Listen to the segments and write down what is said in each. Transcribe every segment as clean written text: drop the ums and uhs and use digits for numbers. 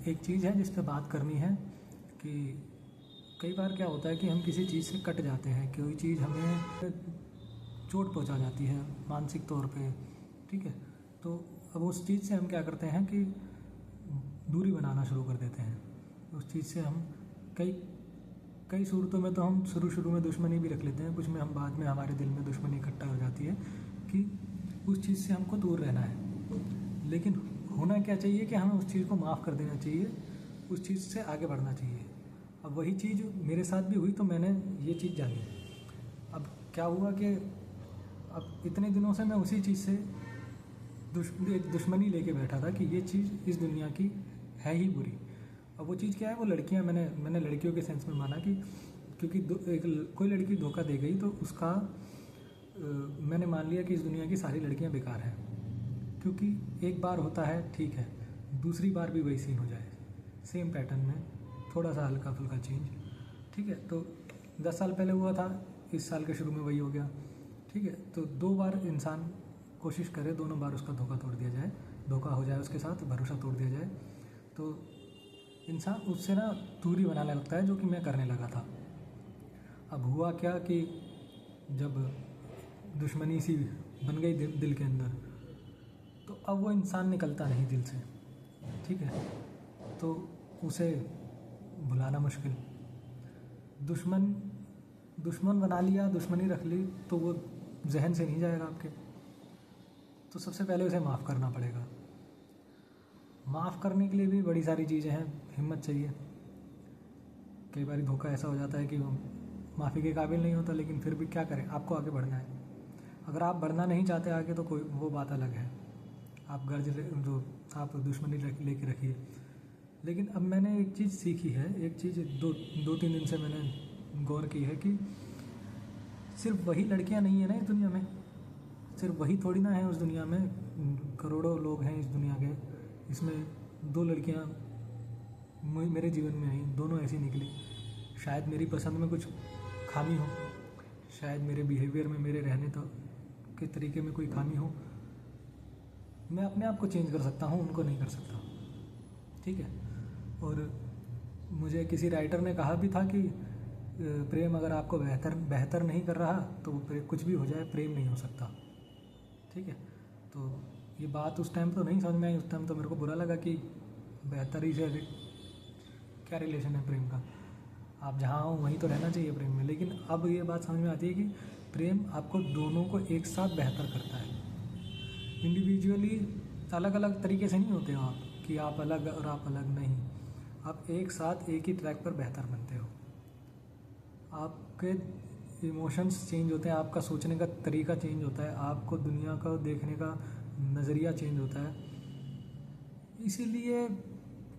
एक चीज़ है जिस पे बात करनी है कि कई बार क्या होता है कि हम किसी चीज़ से कट जाते हैं, कोई चीज़ हमें चोट पहुंचा जाती है मानसिक तौर पे, ठीक है। तो अब उस चीज़ से हम क्या करते हैं कि दूरी बनाना शुरू कर देते हैं। उस चीज़ से हम कई कई सूरतों में तो हम शुरू में दुश्मनी भी रख लेते हैं, कुछ में हम बाद में हमारे दिल में दुश्मनी इकट्ठा हो जाती है कि उस चीज़ से हमको दूर रहना है। लेकिन होना क्या चाहिए कि हमें उस चीज़ को माफ़ कर देना चाहिए, उस चीज़ से आगे बढ़ना चाहिए। अब वही चीज़ मेरे साथ भी हुई तो मैंने ये चीज़ जानी। अब क्या हुआ कि अब इतने दिनों से मैं उसी चीज़ से दुश्मनी लेके बैठा था कि ये चीज़ इस दुनिया की है ही बुरी। अब वो चीज़ क्या है, वो लड़कियां, मैंने लड़कियों के सेंस में माना कि क्योंकि कोई लड़की धोखा दे गई तो उसका मैंने मान लिया कि इस दुनिया की सारी लड़कियां बेकार हैं। क्योंकि एक बार होता है ठीक है, दूसरी बार भी वही सीन हो जाए सेम पैटर्न में, थोड़ा सा हल्का फुल्का चेंज, ठीक है। तो 10 साल पहले हुआ था, इस साल के शुरू में वही हो गया, ठीक है। तो 2 बार इंसान कोशिश करे, दोनों बार उसका धोखा तोड़ दिया जाए, धोखा हो जाए उसके साथ, भरोसा तोड़ दिया जाए, तो इंसान उससे ना दूरी बनाने लगता है, जो कि मैं करने लगा था। अब हुआ क्या कि जब दुश्मनी सी बन गई दिल के अंदर, तो अब वो इंसान निकलता नहीं दिल से, ठीक है। तो उसे भुलाना मुश्किल। दुश्मन बना लिया, दुश्मनी रख ली, तो वो जहन से नहीं जाएगा आपके। तो सबसे पहले उसे माफ़ करना पड़ेगा। माफ़ करने के लिए भी बड़ी सारी चीज़ें हैं, हिम्मत चाहिए। कई बार धोखा ऐसा हो जाता है कि वो माफ़ी के काबिल नहीं होता, लेकिन फिर भी क्या करें, आपको आगे बढ़ना है। अगर आप बढ़ना नहीं चाहते आगे तो कोई वो बात अलग है, आप गर्ज जो आप दुश्मनी लेके रखिए। लेकिन अब मैंने एक चीज़ सीखी है, एक चीज़ 2-3 दिन से मैंने गौर की है कि सिर्फ वही लड़कियां नहीं है ना इस दुनिया में, सिर्फ वही थोड़ी ना है उस दुनिया में, करोड़ों लोग हैं इस दुनिया के। इसमें 2 लड़कियां मेरे जीवन में आई, दोनों ऐसी निकली। शायद मेरी पसंद में कुछ खामी हो, शायद मेरे बिहेवियर में, मेरे रहने तो के तरीके में कोई खामी हो। मैं अपने आप को चेंज कर सकता हूँ, उनको नहीं कर सकता, ठीक है। और मुझे किसी राइटर ने कहा भी था कि प्रेम अगर आपको बेहतर नहीं कर रहा तो कुछ भी हो जाए, प्रेम नहीं हो सकता, ठीक है। तो ये बात उस टाइम तो नहीं समझ में आई, उस टाइम तो मेरे को बुरा लगा कि बेहतरी से क्या रिलेशन है प्रेम का, आप जहाँ हो वहीं तो रहना चाहिए प्रेम में। लेकिन अब ये बात समझ में आती है कि प्रेम आपको दोनों को एक साथ बेहतर करता है। इंडिविजुअली अलग अलग तरीके से नहीं होते हो आप, कि आप अलग और आप अलग नहीं, आप एक साथ एक ही ट्रैक पर बेहतर बनते हो। आपके इमोशंस चेंज होते हैं, आपका सोचने का तरीका चेंज होता है, आपको दुनिया को देखने का नज़रिया चेंज होता है। इसीलिए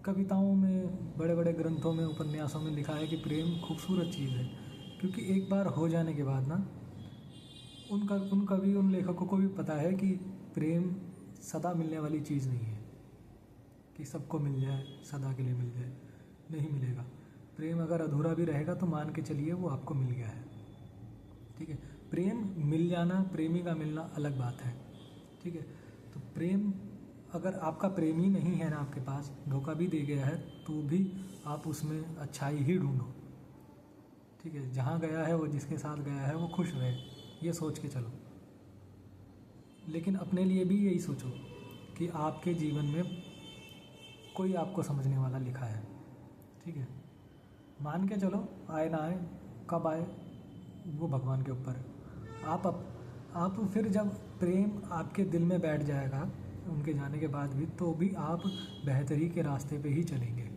कविताओं में, बड़े बड़े ग्रंथों में, उपन्यासों में लिखा है कि प्रेम खूबसूरत चीज़ है। क्योंकि एक बार हो जाने के बाद ना उन लेखकों को भी पता है कि प्रेम सदा मिलने वाली चीज़ नहीं है, कि सबको मिल जाए, सदा के लिए मिल जाए, नहीं मिलेगा। प्रेम अगर अधूरा भी रहेगा तो मान के चलिए वो आपको मिल गया है, ठीक है। प्रेम मिल जाना, प्रेमी का मिलना अलग बात है, ठीक है। तो प्रेम अगर आपका प्रेमी नहीं है ना आपके पास, धोखा भी दे गया है, तो भी आप उसमें अच्छाई ही ढूंढो, ठीक है। जहाँ गया है वो, जिसके साथ गया है वो खुश रहे, ये सोच के चलो। लेकिन अपने लिए भी यही सोचो कि आपके जीवन में कोई आपको समझने वाला लिखा है, ठीक है। मान के चलो, आए ना आए, कब आए वो भगवान के ऊपर है। आप फिर जब प्रेम आपके दिल में बैठ जाएगा उनके जाने के बाद भी, तो भी आप बेहतरी के रास्ते पे ही चलेंगे।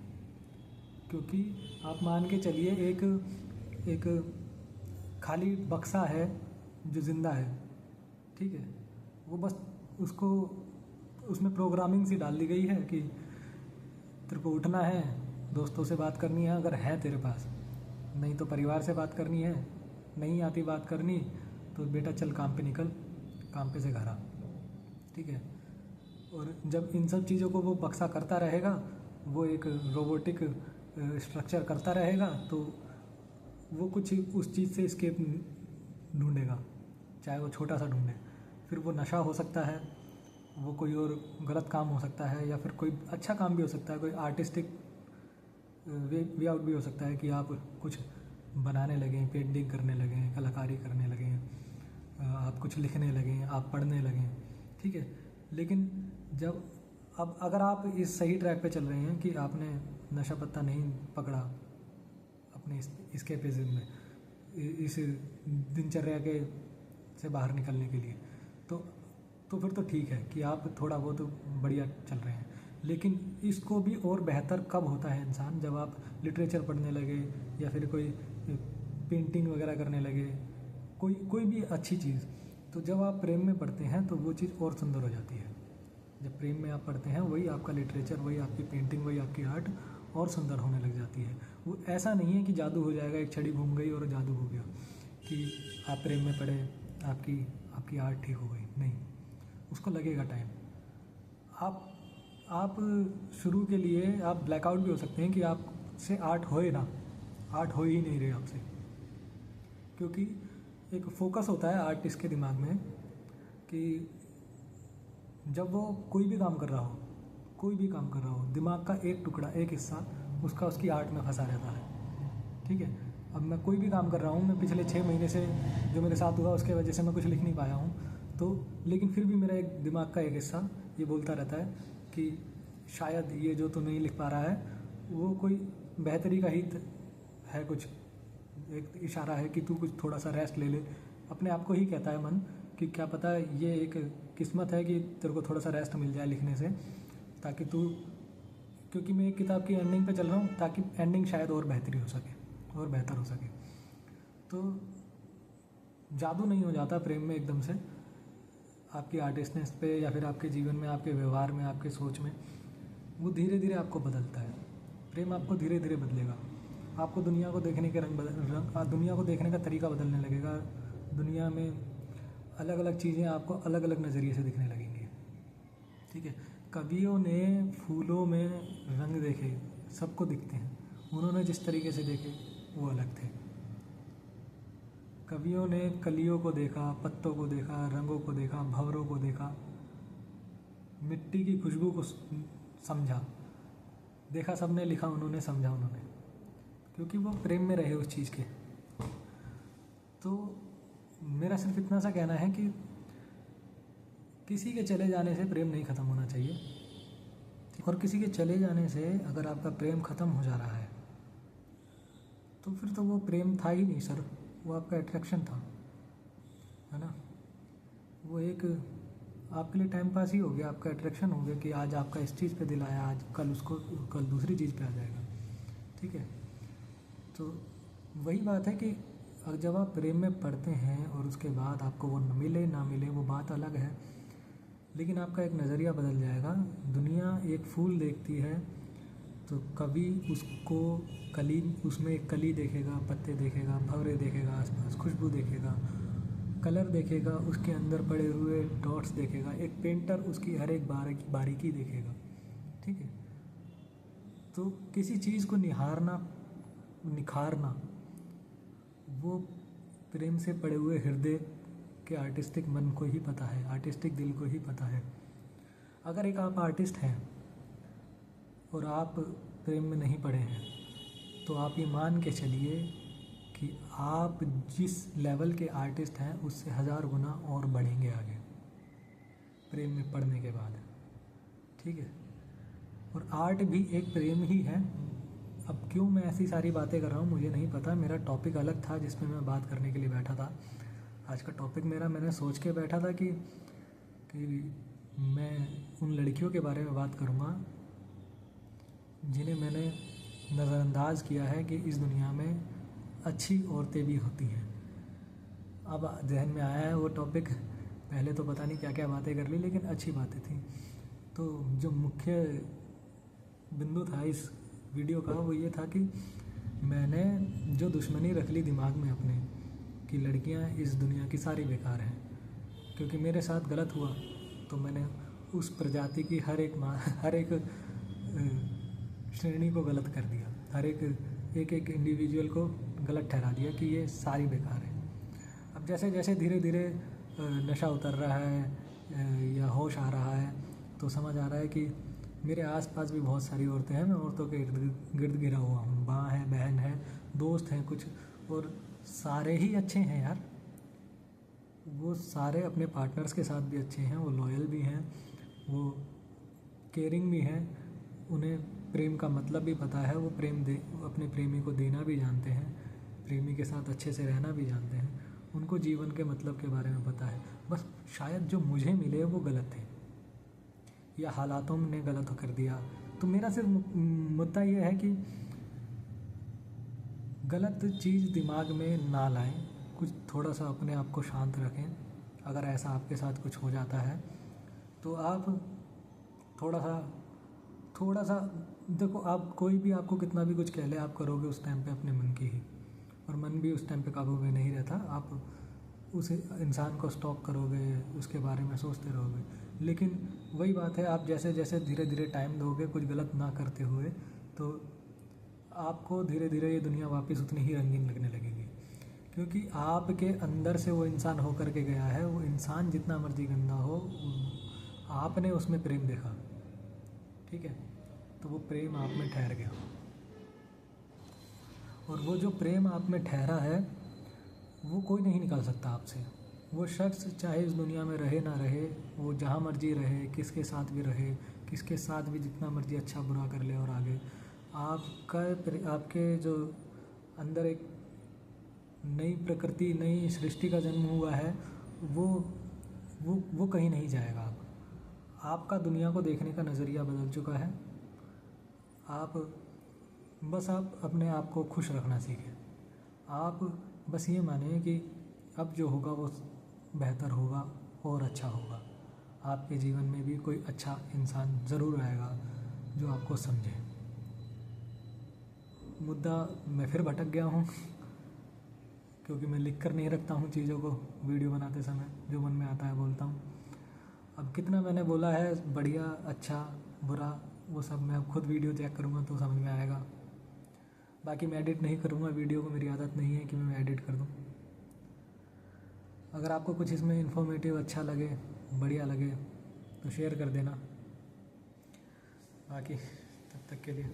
क्योंकि आप मान के चलिए एक खाली बक्सा है जो ज़िंदा है, ठीक है। वो बस उसको, उसमें प्रोग्रामिंग सी डाल दी गई है कि तेरे को उठना है, दोस्तों से बात करनी है अगर है तेरे पास, नहीं तो परिवार से बात करनी है, नहीं आती बात करनी तो बेटा चल काम पे निकल, काम पे से घर आ, ठीक है। और जब इन सब चीज़ों को वो बक्सा करता रहेगा, वो एक रोबोटिक स्ट्रक्चर करता रहेगा, तो वो कुछ उस चीज़ से एस्केप ढूंढेगा, चाहे वो छोटा सा ढूंढे। फिर वो नशा हो सकता है, वो कोई और गलत काम हो सकता है या फिर कोई अच्छा काम भी हो सकता है, कोई आर्टिस्टिक वे आउट भी हो सकता है कि आप कुछ बनाने लगें, पेंटिंग करने लगें, कलाकारी करने लगें, आप कुछ लिखने लगें, आप पढ़ने लगें, ठीक है। लेकिन जब अब अगर आप इस सही ट्रैक पे चल रहे हैं कि आपने नशा पत्ता नहीं पकड़ा अपने इस्केपिज्म में, इस दिनचर्या के से बाहर निकलने के लिए, तो फिर तो ठीक है कि आप थोड़ा बहुत बढ़िया चल रहे हैं। लेकिन इसको भी और बेहतर कब होता है इंसान, जब आप लिटरेचर पढ़ने लगे या फिर कोई पेंटिंग वगैरह करने लगे, कोई भी अच्छी चीज़। तो जब आप प्रेम में पढ़ते हैं तो वो चीज़ और सुंदर हो जाती है। जब प्रेम में आप पढ़ते हैं वही आपका लिटरेचर, वही आपकी पेंटिंग, वही आपकी आर्ट और सुंदर होने लग जाती है। वो ऐसा नहीं है कि जादू हो जाएगा, एक छड़ी घूम गई और जादू हो गया कि आप प्रेम में पढ़े, आपकी आर्ट ठीक हो गई। नहीं, उसको लगेगा टाइम। आप शुरू के लिए आप ब्लैकआउट भी हो सकते हैं कि आपसे आर्ट होए ना, आर्ट हो ही नहीं रहे आपसे, क्योंकि एक फोकस होता है आर्टिस्ट के दिमाग में कि जब वो कोई भी काम कर रहा हो, दिमाग का एक टुकड़ा, एक हिस्सा उसका उसकी आर्ट में फंसा रहता है, ठीक है। अब मैं कोई भी काम कर रहा हूँ, मैं पिछले 6 महीने से जो मेरे साथ हुआ उसके वजह से मैं कुछ लिख नहीं पाया हूँ, तो लेकिन फिर भी मेरा एक दिमाग का एक हिस्सा ये बोलता रहता है कि शायद ये जो तू नहीं लिख पा रहा है वो कोई बेहतरी का हित है, कुछ एक इशारा है कि तू कुछ थोड़ा सा रेस्ट ले ले। अपने आप को ही कहता है मन कि क्या पता ये एक किस्मत है कि तेरे को थोड़ा सा रेस्ट मिल जाए लिखने से, ताकि तू, क्योंकि मैं एक किताब की एंडिंग पे चल रहा हूँ ताकि एंडिंग शायद और बेहतरी हो सके और बेहतर हो सके। तो जादू नहीं हो जाता प्रेम में एकदम से आपकी आर्टिस्टनेस पे या फिर आपके जीवन में, आपके व्यवहार में, आपके सोच में। वो धीरे धीरे आपको बदलता है। प्रेम आपको धीरे धीरे बदलेगा। आपको दुनिया को देखने के दुनिया को देखने का तरीका बदलने लगेगा। दुनिया में अलग अलग चीज़ें आपको अलग अलग नज़रिए से दिखने लगेंगी, ठीक है। कवियों ने फूलों में रंग देखे, सबको दिखते हैं, उन्होंने जिस तरीके से देखे वो अलग थे। कवियों ने कलियों को देखा, पत्तों को देखा, रंगों को देखा, भंवरों को देखा, मिट्टी की खुशबू को समझा, देखा सबने, लिखा उन्होंने, समझा उन्होंने, क्योंकि वो प्रेम में रहे उस चीज़ के। तो मेरा सिर्फ इतना सा कहना है कि किसी के चले जाने से प्रेम नहीं ख़त्म होना चाहिए, और किसी के चले जाने से अगर आपका प्रेम ख़त्म हो जा रहा है तो फिर तो वो प्रेम था ही नहीं सर, वो आपका अट्रैक्शन था, है ना। वो एक आपके लिए टाइम पास ही हो गया, आपका अट्रैक्शन हो गया कि आज आपका इस चीज़ पे दिल आया, आज कल दूसरी चीज़ पे आ जाएगा, ठीक है। तो वही बात है कि जब आप प्रेम में पड़ते हैं और उसके बाद आपको वो मिले ना मिले वो बात अलग है, लेकिन आपका एक नज़रिया बदल जाएगा। दुनिया एक फूल देखती है तो कभी उसको कली, उसमें एक कली देखेगा, पत्ते देखेगा, भंवरे देखेगा, आसपास खुशबू देखेगा, कलर देखेगा, उसके अंदर पड़े हुए डॉट्स देखेगा, एक पेंटर उसकी हर एक बारीकी देखेगा, ठीक है। तो किसी चीज़ को निखारना वो प्रेम से पड़े हुए हृदय के आर्टिस्टिक मन को ही पता है, आर्टिस्टिक दिल को ही पता है। अगर एक आप आर्टिस्ट हैं और आप प्रेम में नहीं पड़े हैं तो आप ये मान के चलिए कि आप जिस लेवल के आर्टिस्ट हैं उससे 1000 गुना और बढ़ेंगे आगे प्रेम में पड़ने के बाद, ठीक है। और आर्ट भी एक प्रेम ही है। अब क्यों मैं ऐसी सारी बातें कर रहा हूँ मुझे नहीं पता, मेरा टॉपिक अलग था जिस पे मैं बात करने के लिए बैठा था। आज का टॉपिक मैंने सोच के बैठा था कि मैं उन लड़कियों के बारे में बात करूँगा जिन्हें मैंने नज़रअंदाज किया है कि इस दुनिया में अच्छी औरतें भी होती हैं। अब जहन में आया है वो टॉपिक, पहले तो पता नहीं क्या क्या बातें कर ली लेकिन अच्छी बातें थी। तो जो मुख्य बिंदु था इस वीडियो का वो ये था कि मैंने जो दुश्मनी रख ली दिमाग में अपने कि लड़कियां इस दुनिया की सारी बेकार हैं, क्योंकि मेरे साथ गलत हुआ तो मैंने उस प्रजाति की हर एक श्रेणी को गलत कर दिया, हर एक इंडिविजुअल को गलत ठहरा दिया कि ये सारी बेकार है। अब जैसे जैसे धीरे धीरे नशा उतर रहा है, या होश आ रहा है तो समझ आ रहा है कि मेरे आसपास भी बहुत सारी औरतें हैं, मैं औरतों के इर्द गिर्द घिरा हुआ हूँ, माँ है, बहन है, दोस्त हैं कुछ, और सारे ही अच्छे हैं यार। वो सारे अपने पार्टनर्स के साथ भी अच्छे हैं, वो लॉयल भी हैं, वो केयरिंग भी हैं, उन्हें प्रेम का मतलब भी पता है, वो अपने प्रेमी को देना भी जानते हैं, प्रेमी के साथ अच्छे से रहना भी जानते हैं, उनको जीवन के मतलब के बारे में पता है। बस शायद जो मुझे मिले वो गलत थे या हालातों ने गलत कर दिया। तो मेरा सिर्फ मुद्दा ये है कि गलत चीज़ दिमाग में ना लाएं, कुछ थोड़ा सा अपने आप को शांत रखें। अगर ऐसा आपके साथ कुछ हो जाता है तो आप थोड़ा सा देखो, आप कोई भी आपको कितना भी कुछ कह ले, आप करोगे उस टाइम पे अपने मन की ही, और मन भी उस टाइम पे काबू में नहीं रहता। आप उस इंसान को स्टॉक करोगे, उसके बारे में सोचते रहोगे। लेकिन वही बात है, आप जैसे जैसे धीरे धीरे टाइम दोगे कुछ गलत ना करते हुए, तो आपको धीरे धीरे ये दुनिया वापस उतनी ही रंगीन लगने लगेगी, क्योंकि आपके अंदर से वो इंसान होकर के गया है। वो इंसान जितना मर्जी गंदा हो, आपने उसमें प्रेम देखा, ठीक है, तो वो प्रेम आप में ठहर गया, और वो जो प्रेम आप में ठहरा है वो कोई नहीं निकाल सकता आपसे। वो शख्स चाहे इस दुनिया में रहे ना रहे, वो जहाँ मर्जी रहे, किसके साथ भी रहे, किसके साथ भी जितना मर्जी अच्छा बुरा कर ले, और आगे आपके जो अंदर एक नई प्रकृति, नई सृष्टि का जन्म हुआ है, वो कहीं नहीं जाएगा। आपका दुनिया को देखने का नज़रिया बदल चुका है। आप अपने आप को खुश रखना सीखें। आप बस ये मानिए कि अब जो होगा वो बेहतर होगा और अच्छा होगा। आपके जीवन में भी कोई अच्छा इंसान ज़रूर आएगा जो आपको समझे। मुद्दा मैं फिर भटक गया हूँ क्योंकि मैं लिख कर नहीं रखता हूँ चीज़ों को, वीडियो बनाते समय जो मन में आता है बोलता हूँ। अब कितना मैंने बोला है, बढ़िया, अच्छा, बुरा, वो सब मैं अब खुद वीडियो चेक करूँगा तो समझ में आएगा। बाकी मैं एडिट नहीं करूँगा वीडियो को, मेरी आदत नहीं है कि मैं एडिट कर दूँ। अगर आपको कुछ इसमें इन्फॉर्मेटिव अच्छा लगे, बढ़िया लगे तो शेयर कर देना। बाकी तब तक के लिए,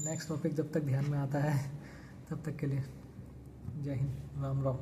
नेक्स्ट टॉपिक जब तक ध्यान में आता है तब तक के लिए जय हिंद, राम राम।